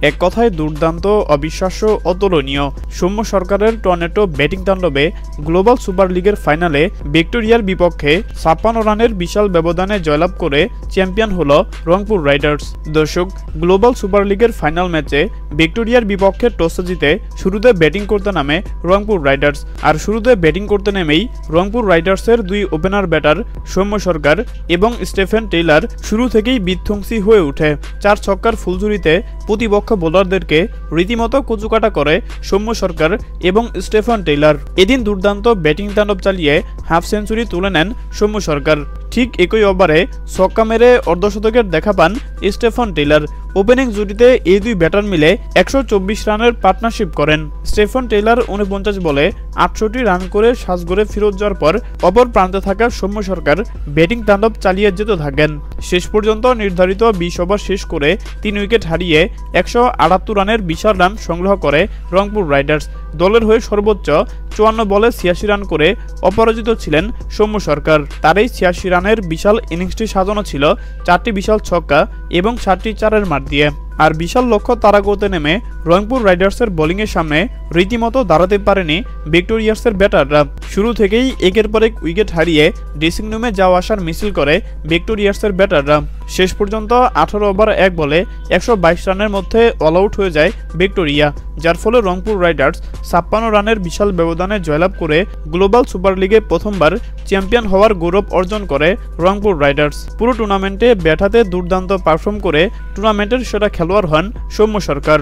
এক কথায় দুর্দান্ত, অবিশ্বাস্য, অতুলনীয়। সৌম্য সরকারের টর্নেডো ব্যাটিং তাণ্ডবে গ্লোবাল সুপার লিগের ফাইনালে ভিক্টোরিয়ার বিপক্ষে ৫৬ রানের বিশাল ব্যবধানে জয়লাভ করে চ্যাম্পিয়ন হল রংপুর রাইডার্স। দর্শক, গ্লোবাল সুপার লিগের ফাইনাল ম্যাচে ভিক্টোরিয়ার বিপক্ষে টসে জিতে শুরুতে ব্যাটিং করতে নামে রংপুর রাইডার্স। আর শুরুতে ব্যাটিং করতে নেমেই রংপুর রাইডার্সের দুই ওপেনার ব্যাটার সৌম্য সরকার এবং স্টেফেন টেইলার শুরু থেকেই বিধ্বংসী হয়ে ওঠে। ৪ ছক্কার ফুলঝুরিতে প্রতিপক্ষ বোলারদেরকে রীতিমতো কুচুকাটা করে সৌম্য সরকার এবং স্টেফেন টেইলার। এদিন দুর্দান্ত ব্যাটিং তাণ্ডব চালিয়ে হাফ সেঞ্চুরি তুলে নেন সৌম্য সরকার। ঠিক একই ওভারে ছক্কা মেরে অর্ধশতকের দেখা পান স্টেফেন টেইলার। ওপেনিং জুটিতে এই দুই ব্যাটার মিলে ১২৪ রানের পার্টনারশিপ করেন। স্টেফেন টেইলার ৪৯ বলে ৬৮ রান করে সাজঘরে ফেরত যাওয়ার পর অপর প্রান্তে থাকা সৌম্য সরকার ব্যাটিং তাণ্ডব চালিয়ে যেতে থাকেন। শেষ পর্যন্ত নির্ধারিত ২০ ওভার শেষ করে ৩ উইকেট হারিয়ে ১৭৮ রানের বিশাল রান সংগ্রহ করে রংপুর রাইডার্স। দলের হয়ে সর্বোচ্চ ৫৪ বলে ৮৬ রান করে অপরাজিত ছিলেন সৌম্য সরকার। তার এই ৮৬ রানের বিশাল ইনিংসটি সাজানো ছিল ৪টি বিশাল ছক্কা এবং ৭টি চারের মার দিয়ে। আর বিশাল লক্ষ্য তাড়া করতে নেমে রংপুর রাইডার্সের বোলিংয়ের সামনে রীতিমতো দাঁড়াতে পারেনি ভিক্টোরিয়ার্সের ব্যাটাররা। শুরু থেকেই একের পর এক উইকেট হারিয়ে ড্রেসিং রুমে যাওয়া আসার মিছিল করে ভিক্টোরিয়ার্সের ব্যাটাররা। শেষ পর্যন্ত ১৮ ওভার ১ বলে ১২২ রানের মধ্যে অল আউট হয়ে যায় ভিক্টোরিয়া, যার ফলে রংপুর রাইডার্স ৫৬ রানের বিশাল ব্যবধানে জয়লাভ করে গ্লোবাল সুপার লিগে প্রথমবার চ্যাম্পিয়ন হওয়ার গৌরব অর্জন করে রংপুর রাইডার্স। পুরো টুর্নামেন্টে ব্যাট হাতে দুর্দান্ত পারফর্ম করে টুর্নামেন্টের সেরা খেলোয়াড় হন সৌম্য সরকার।